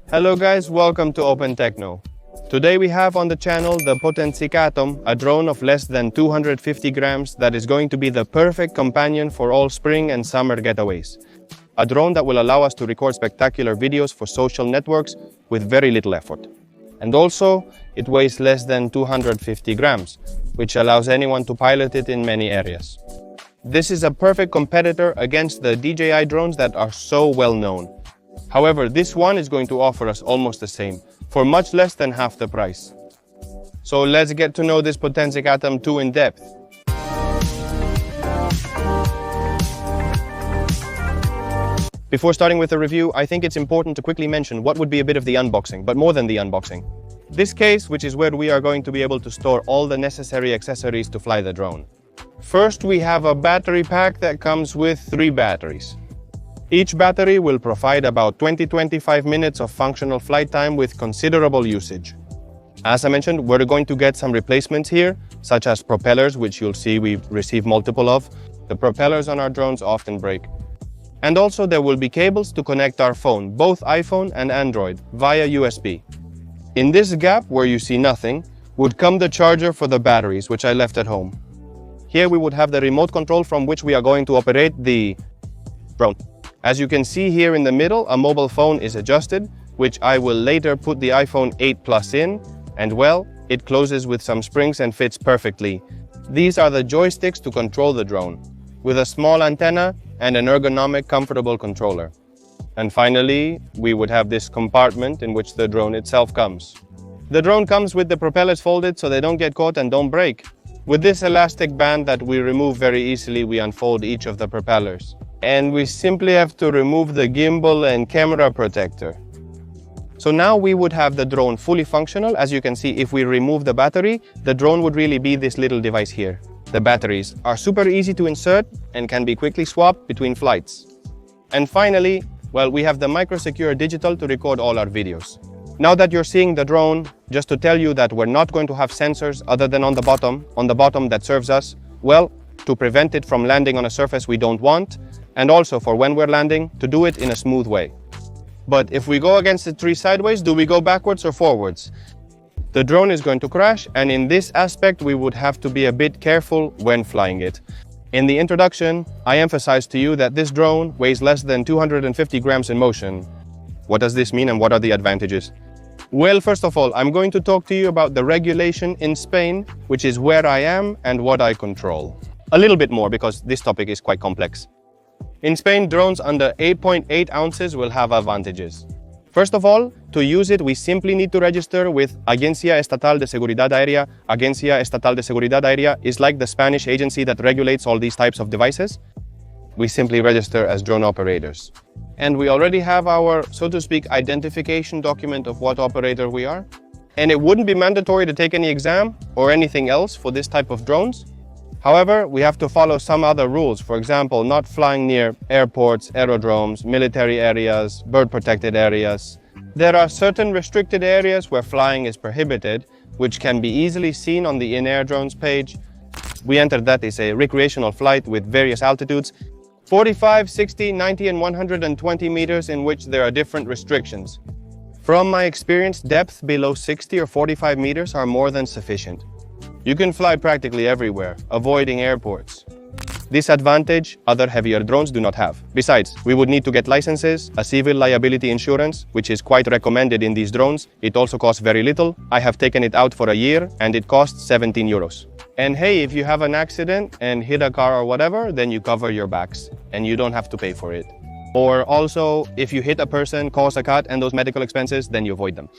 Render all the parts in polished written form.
Hello guys, welcome to Open Techno. Today we have on the channel the Potensic Atom, a drone of less than 250 grams that is going to be the perfect companion for all spring and summer getaways. A drone that will allow us to record spectacular videos for social networks with very little effort. And also, it weighs less than 250 grams, which allows anyone to pilot it in many areas. This is a perfect competitor against the DJI drones that are so well known. However, this one is going to offer us almost the same, for much less than half the price. So let's get to know this Potensic Atom 2 in depth. Before starting with the review, I think it's important to quickly mention what would be a bit of the unboxing, but more than the unboxing. This case, which is where we are going to be able to store all the necessary accessories to fly the drone. First, we have a battery pack that comes with 3 batteries. Each battery will provide about 20-25 minutes of functional flight time with considerable usage. As I mentioned, we're going to get some replacements here, such as propellers, which you'll see we've received multiple of. The propellers on our drones often break. And also there will be cables to connect our phone, both iPhone and Android, via USB. In this gap, where you see nothing, would come the charger for the batteries, which I left at home. Here we would have the remote control from which we are going to operate the drone. As you can see here in the middle, a mobile phone is adjusted, which I will later put the iPhone 8 Plus in, and well, it closes with some springs and fits perfectly. These are the joysticks to control the drone, with a small antenna and an ergonomic, comfortable controller. And finally, we would have this compartment in which the drone itself comes. The drone comes with the propellers folded so they don't get caught and don't break. With this elastic band that we remove very easily, we unfold each of the propellers. And we simply have to remove the gimbal and camera protector. So now we would have the drone fully functional. As you can see, if we remove the battery, the drone would really be this little device here. The batteries are super easy to insert and can be quickly swapped between flights. And finally, well, we have the micro-secure digital to record all our videos. Now that you're seeing the drone, just to tell you that we're not going to have sensors other than on the bottom that serves us, well, to prevent it from landing on a surface we don't want, and also for when we're landing, to do it in a smooth way. But if we go against the tree sideways, do we go backwards or forwards? The drone is going to crash, and in this aspect we would have to be a bit careful when flying it. In the introduction, I emphasized to you that this drone weighs less than 250 grams in motion. What does this mean and what are the advantages? Well, first of all, I'm going to talk to you about the regulation in Spain, which is where I am and what I control. A little bit more, because this topic is quite complex. In Spain, drones under 8.8 ounces will have advantages. First of all, to use it, we simply need to register with Agencia Estatal de Seguridad Aérea. Agencia Estatal de Seguridad Aérea is like the Spanish agency that regulates all these types of devices. We simply register as drone operators. And we already have our, so to speak, identification document of what operator we are. And it wouldn't be mandatory to take any exam or anything else for this type of drones. However, we have to follow some other rules. For example, not flying near airports, aerodromes, military areas, bird-protected areas. There are certain restricted areas where flying is prohibited, which can be easily seen on the in-air drones page. We entered that as a recreational flight with various altitudes, 45, 60, 90, and 120 meters, in which there are different restrictions. From my experience, depth below 60 or 45 meters are more than sufficient. You can fly practically everywhere, avoiding airports. This advantage other heavier drones do not have. Besides, we would need to get licenses, a civil liability insurance, which is quite recommended in these drones. It also costs very little. I have taken it out for a year and it costs 17 euros. And hey, if you have an accident and hit a car or whatever, then you cover your backs and you don't have to pay for it. Or also, if you hit a person, cause a cut and those medical expenses, then you avoid them.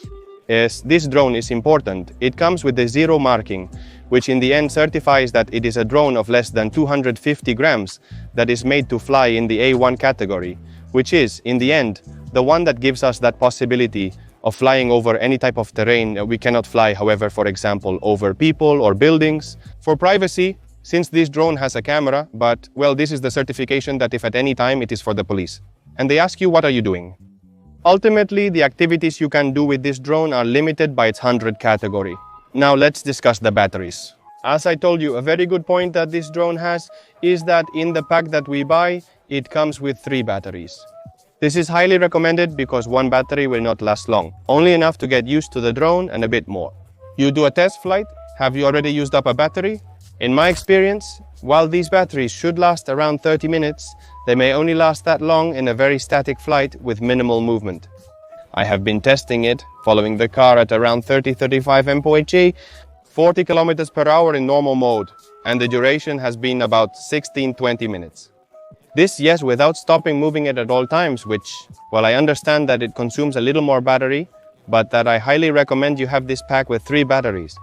Yes, this drone is important. It comes with the 0 marking, which in the end certifies that it is a drone of less than 250 grams that is made to fly in the A1 category, which is, in the end, the one that gives us that possibility of flying over any type of terrain we cannot fly, however, for example, over people or buildings. For privacy, since this drone has a camera, but, well, this is the certification that if at any time it is for the police. And they ask you, what are you doing? Ultimately, the activities you can do with this drone are limited by its 100 category. Now let's discuss the batteries. As I told you, a very good point that this drone has is that in the pack that we buy, it comes with 3 batteries. This is highly recommended because one battery will not last long, only enough to get used to the drone and a bit more. You do a test flight, have you already used up a battery? In my experience, while these batteries should last around 30 minutes, they may only last that long in a very static flight with minimal movement. I have been testing it, following the car at around 30-35 mph, 40 kilometers per hour in normal mode, and the duration has been about 16-20 minutes. This, yes, without stopping moving it at all times, which, well, I understand that it consumes a little more battery, but that I highly recommend you have this pack with 3 batteries.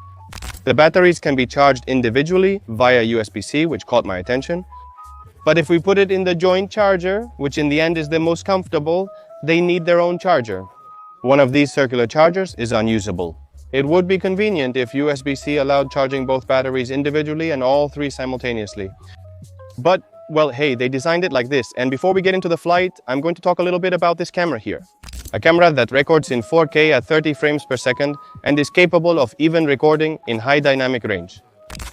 The batteries can be charged individually via USB-C, which caught my attention. But if we put it in the joint charger, which in the end is the most comfortable, they need their own charger. One of these circular chargers is unusable. It would be convenient if USB-C allowed charging both batteries individually and all 3 simultaneously. But, well, hey, they designed it like this. And before we get into the flight, I'm going to talk a little bit about this camera here. A camera that records in 4K at 30 frames per second and is capable of even recording in high dynamic range.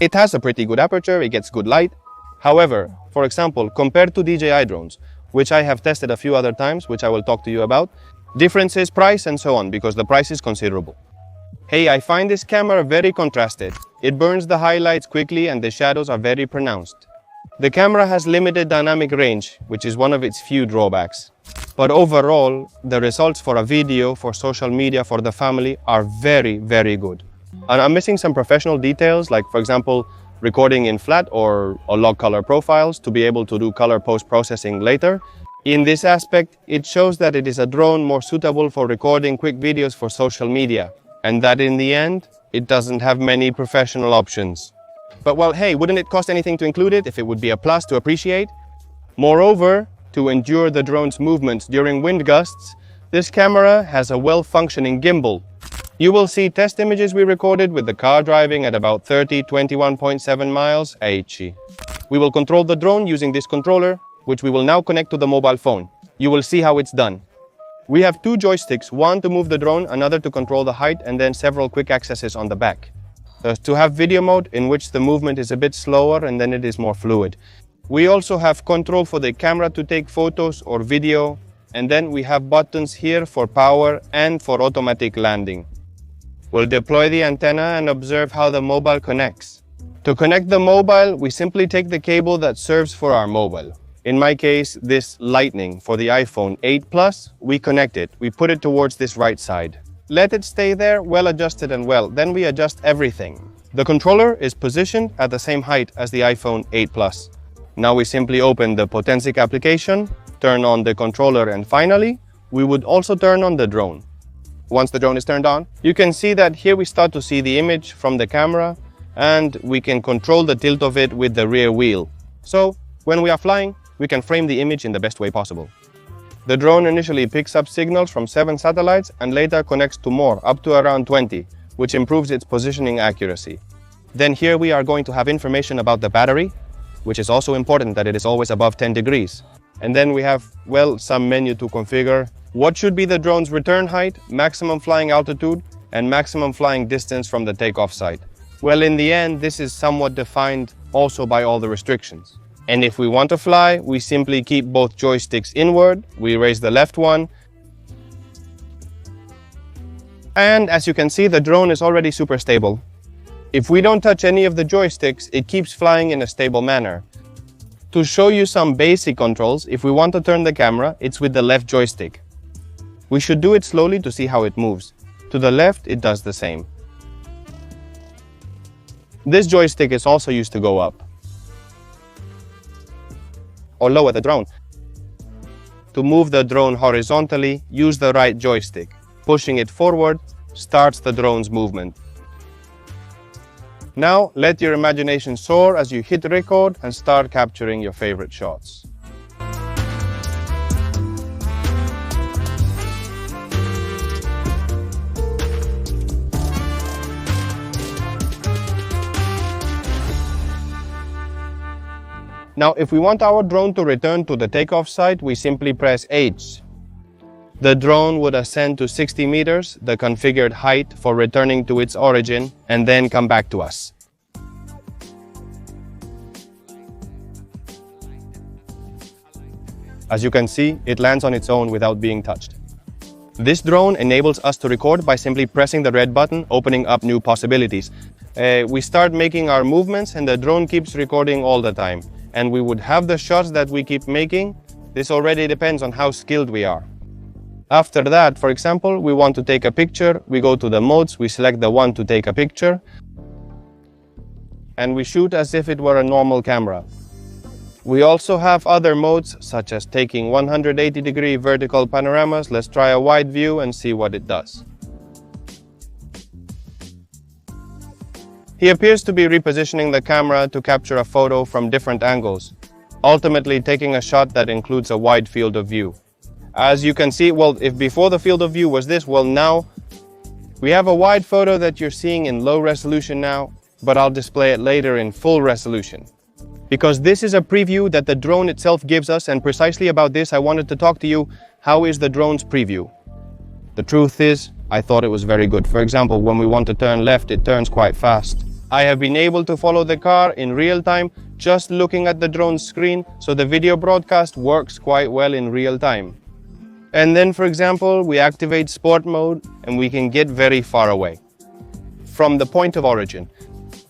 It has a pretty good aperture, it gets good light. However, for example, compared to DJI drones, which I have tested a few other times, which I will talk to you about, differences, price and so on, because the price is considerable. Hey, I find this camera very contrasted. It burns the highlights quickly and the shadows are very pronounced. The camera has limited dynamic range, which is one of its few drawbacks. But overall, the results for a video, for social media, for the family are very, very good. And I'm missing some professional details, like for example, recording in flat or log color profiles to be able to do color post-processing later. In this aspect, it shows that it is a drone more suitable for recording quick videos for social media, and that in the end, it doesn't have many professional options. But well, hey, wouldn't it cost anything to include it if it would be a plus to appreciate? Moreover, to endure the drone's movements during wind gusts, this camera has a well-functioning gimbal. You will see test images we recorded with the car driving at about 21.7 miles AHC. We will control the drone using this controller, which we will now connect to the mobile phone. You will see how it's done. We have 2 joysticks, one to move the drone, another to control the height, and then several quick accesses on the back. There's to have video mode, in which the movement is a bit slower and then it is more fluid. We also have control for the camera to take photos or video, and then we have buttons here for power and for automatic landing. We'll deploy the antenna and observe how the mobile connects. To connect the mobile, we simply take the cable that serves for our mobile. In my case, this Lightning for the iPhone 8 Plus, we connect it. We put it towards this right side. Let it stay there, well adjusted and well. Then we adjust everything. The controller is positioned at the same height as the iPhone 8 Plus. Now we simply open the Potensic application, turn on the controller, and finally, we would also turn on the drone. Once the drone is turned on, you can see that here we start to see the image from the camera, and we can control the tilt of it with the rear wheel. So, when we are flying, we can frame the image in the best way possible. The drone initially picks up signals from 7 satellites and later connects to more, up to around 20, which improves its positioning accuracy. Then here we are going to have information about the battery, which is also important that it is always above 10 degrees. And then we have, well, some menu to configure. What should be the drone's return height, maximum flying altitude, and maximum flying distance from the takeoff site? Well, in the end, this is somewhat defined also by all the restrictions. And if we want to fly, we simply keep both joysticks inward, we raise the left one. And as you can see, the drone is already super stable. If we don't touch any of the joysticks, it keeps flying in a stable manner. To show you some basic controls, if we want to turn the camera, it's with the left joystick. We should do it slowly to see how it moves. To the left, it does the same. This joystick is also used to go up or lower the drone. To move the drone horizontally, use the right joystick. Pushing it forward starts the drone's movement. Now, let your imagination soar as you hit record and start capturing your favorite shots. Now, if we want our drone to return to the takeoff site, we simply press H. The drone would ascend to 60 meters, the configured height for returning to its origin, and then come back to us. As you can see, it lands on its own without being touched. This drone enables us to record by simply pressing the red button, opening up new possibilities. We start making our movements and the drone keeps recording all the time. And we would have the shots that we keep making. This already depends on how skilled we are. After that, for example, we want to take a picture, we go to the modes, we select the one to take a picture, and we shoot as if it were a normal camera. We also have other modes, such as taking 180-degree vertical panoramas. Let's try a wide view and see what it does. He appears to be repositioning the camera to capture a photo from different angles, ultimately taking a shot that includes a wide field of view. As you can see, well, if before the field of view was this, well, now we have a wide photo that you're seeing in low resolution now, but I'll display it later in full resolution. Because this is a preview that the drone itself gives us, and precisely about this I wanted to talk to you. How is the drone's preview? The truth is, I thought it was very good. For example, when we want to turn left, it turns quite fast. I have been able to follow the car in real time just looking at the drone's screen, so the video broadcast works quite well in real time. And then, for example, we activate sport mode and we can get very far away from the point of origin.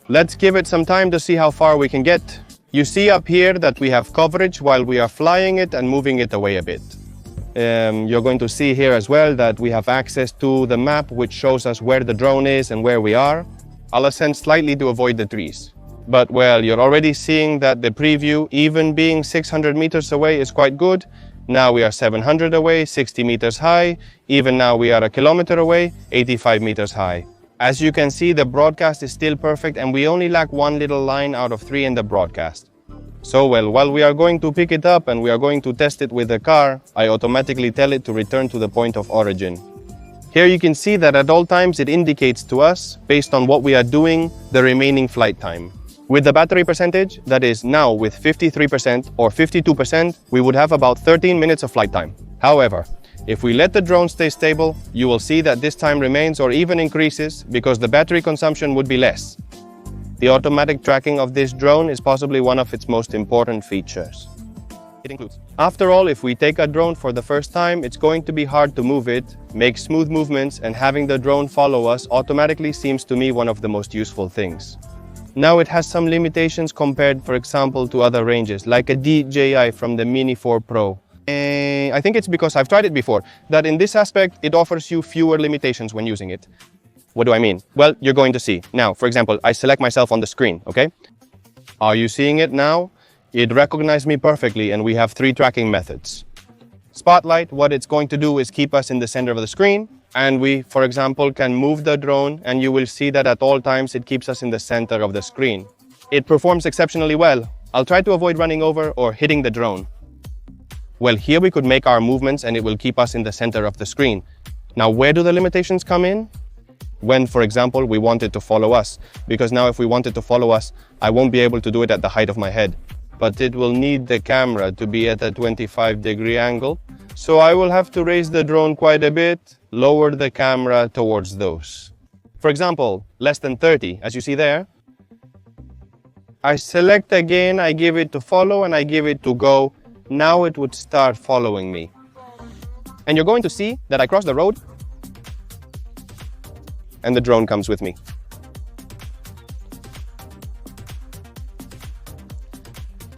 Let's give it some time to see how far we can get. You see up here that we have coverage while we are flying it and moving it away a bit. You're going to see here as well that we have access to the map, which shows us where the drone is and where we are. I'll ascend slightly to avoid the trees. But well, you're already seeing that the preview, even being 600 meters away, is quite good. Now we are 700 away, 60 meters high. Even now we are a kilometer away, 85 meters high. As you can see, the broadcast is still perfect and we only lack one little line out of 3 in the broadcast. So well, while we are going to pick it up and we are going to test it with the car, I automatically tell it to return to the point of origin. Here you can see that at all times it indicates to us, based on what we are doing, the remaining flight time. With the battery percentage, that is now with 53% or 52%, we would have about 13 minutes of flight time. However, if we let the drone stay stable, you will see that this time remains or even increases because the battery consumption would be less. The automatic tracking of this drone is possibly one of its most important features. It includes. After all, if we take a drone for the first time, it's going to be hard to move it, make smooth movements, and having the drone follow us automatically seems to me one of the most useful things. Now it has some limitations compared, for example, to other ranges, like a DJI from the Mini 4 Pro. I think it's because I've tried it before, that in this aspect, it offers you fewer limitations when using it. What do I mean? Well, you're going to see. Now, for example, I select myself on the screen, okay? Are you seeing it now? It recognized me perfectly, and we have 3 tracking methods. Spotlight, what it's going to do is keep us in the center of the screen, and we, for example, can move the drone, and you will see that at all times it keeps us in the center of the screen. It performs exceptionally well. I'll try to avoid running over or hitting the drone. Well, here we could make our movements and it will keep us in the center of the screen. Now, where do the limitations come in? When, for example, we want it to follow us. Because now if we want it to follow us, I won't be able to do it at the height of my head. But it will need the camera to be at a 25-degree angle. So I will have to raise the drone quite a bit, lower the camera towards those. For example, less than 30, as you see there. I select again, I give it to follow and I give it to go. Now it would start following me. And you're going to see that I cross the road and the drone comes with me.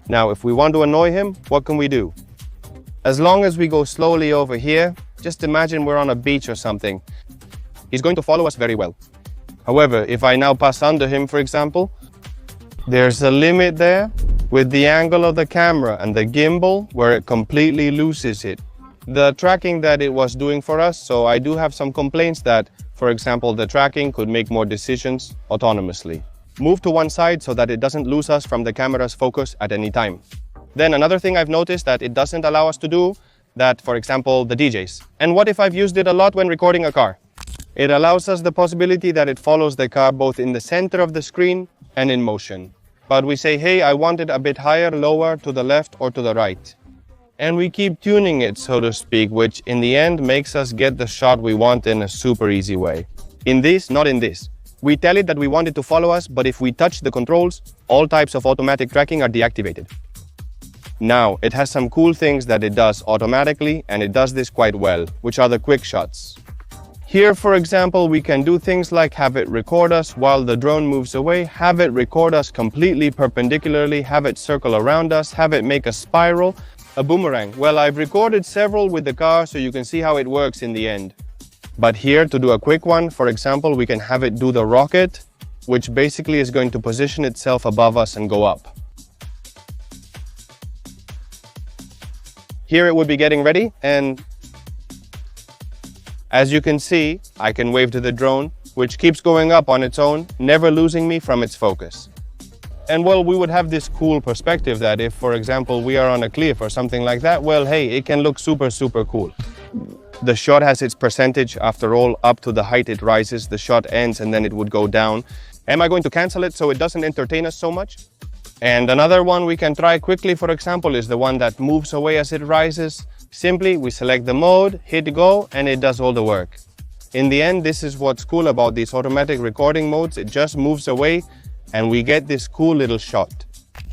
Now, if we want to annoy him, what can we do? As long as we go slowly over here, just imagine we're on a beach or something. He's going to follow us very well. However, if I now pass under him, for example, there's a limit there with the angle of the camera and the gimbal where it completely loses it. The tracking that it was doing for us, so I do have some complaints that, for example, the tracking could make more decisions autonomously. Move to one side so that it doesn't lose us from the camera's focus at any time. Then another thing I've noticed that it doesn't allow us to do, that, for example, the DJs. And what if I've used it a lot when recording a car? It allows us the possibility that it follows the car both in the center of the screen and in motion. But we say, hey, I want it a bit higher, lower, to the left or to the right. And we keep tuning it, so to speak, which in the end makes us get the shot we want in a super easy way. In this, not in this. We tell it that we want it to follow us, but if we touch the controls, all types of automatic tracking are deactivated. Now, it has some cool things that it does automatically, and it does this quite well, which are the quick shots. Here, for example, we can do things like have it record us while the drone moves away, have it record us completely perpendicularly, have it circle around us, have it make a spiral, a boomerang. Well, I've recorded several with the car so you can see how it works in the end. But here, to do a quick one, for example, we can have it do the rocket, which basically is going to position itself above us and go up. Here it would be getting ready, and as you can see, I can wave to the drone, which keeps going up on its own, never losing me from its focus. And well, we would have this cool perspective that if, for example, we are on a cliff or something like that, well, hey, it can look super, super cool. The shot has its percentage. After all, up to the height it rises, the shot ends, and then it would go down. Am I going to cancel it so it doesn't entertain us so much? And another one we can try quickly, for example, is the one that moves away as it rises. Simply, we select the mode, hit go, and it does all the work. In the end, this is what's cool about these automatic recording modes. It just moves away, and we get this cool little shot.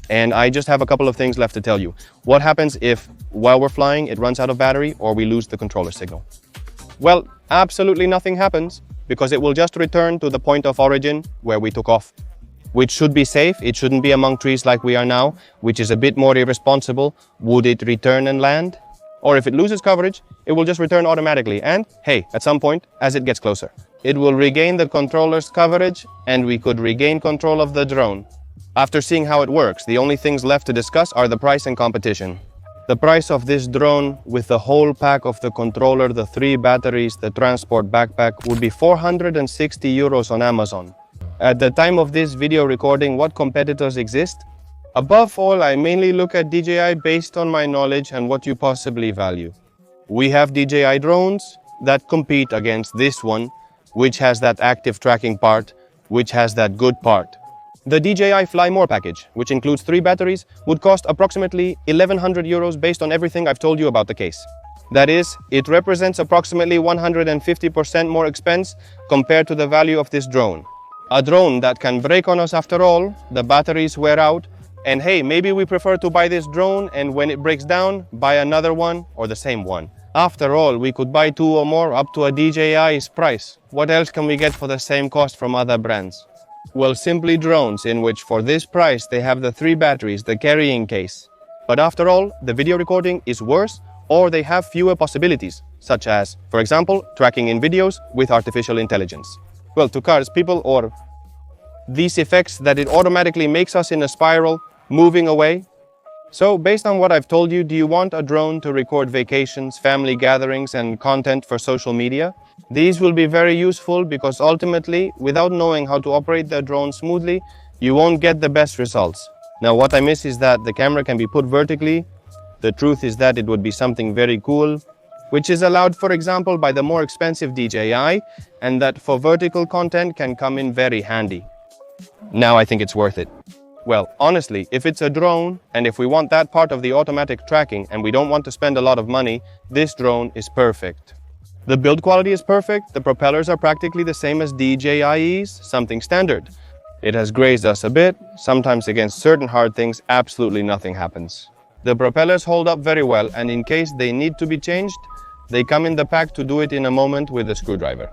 And I just have a couple of things left to tell you. What happens if, while we're flying, it runs out of battery or we lose the controller signal? Well, absolutely nothing happens, because it will just return to the point of origin where we took off, which should be safe. It shouldn't be among trees like we are now, which is a bit more irresponsible. Would it return and land? Or if it loses coverage, it will just return automatically. And hey, at some point, as it gets closer, it will regain the controller's coverage and we could regain control of the drone. After seeing how it works, the only things left to discuss are the price and competition. The price of this drone with the whole pack of the controller, the 3 batteries, the transport backpack would be 460 euros on Amazon. At the time of this video recording, what competitors exist? Above all, I mainly look at DJI based on my knowledge and what you possibly value. We have DJI drones that compete against this one, which has that active tracking part, which has that good part. The DJI Fly More package, which includes 3 batteries, would cost approximately 1100 euros based on everything I've told you about the case. That is, it represents approximately 150% more expense compared to the value of this drone. A drone that can break on us after all, the batteries wear out, and hey, maybe we prefer to buy this drone and when it breaks down, buy another one or the same one. After all, we could buy 2 or more up to a DJI's price. What else can we get for the same cost from other brands? Well, simply drones in which for this price they have the 3 batteries, the carrying case. But after all, the video recording is worse or they have fewer possibilities, such as, for example, tracking in videos with artificial intelligence. Well, to cars, people, or these effects that it automatically makes us in a spiral, moving away. So, based on what I've told you, do you want a drone to record vacations, family gatherings, and content for social media? These will be very useful because ultimately, without knowing how to operate the drone smoothly, you won't get the best results. Now, what I miss is that the camera can be put vertically. The truth is that it would be something very cool, which is allowed, for example, by the more expensive DJI, and that for vertical content can come in very handy. Now I think it's worth it. Well, honestly, if it's a drone, and if we want that part of the automatic tracking and we don't want to spend a lot of money, this drone is perfect. The build quality is perfect, the propellers are practically the same as DJI's, something standard. It has grazed us a bit, sometimes against certain hard things, absolutely nothing happens. The propellers hold up very well, and in case they need to be changed, they come in the pack to do it in a moment with a screwdriver.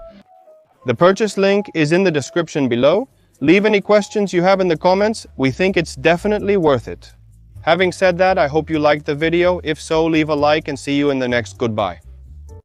The purchase link is in the description below. Leave any questions you have in the comments. We think it's definitely worth it. Having said that, I hope you liked the video. If so, leave a like and see you in the next goodbye.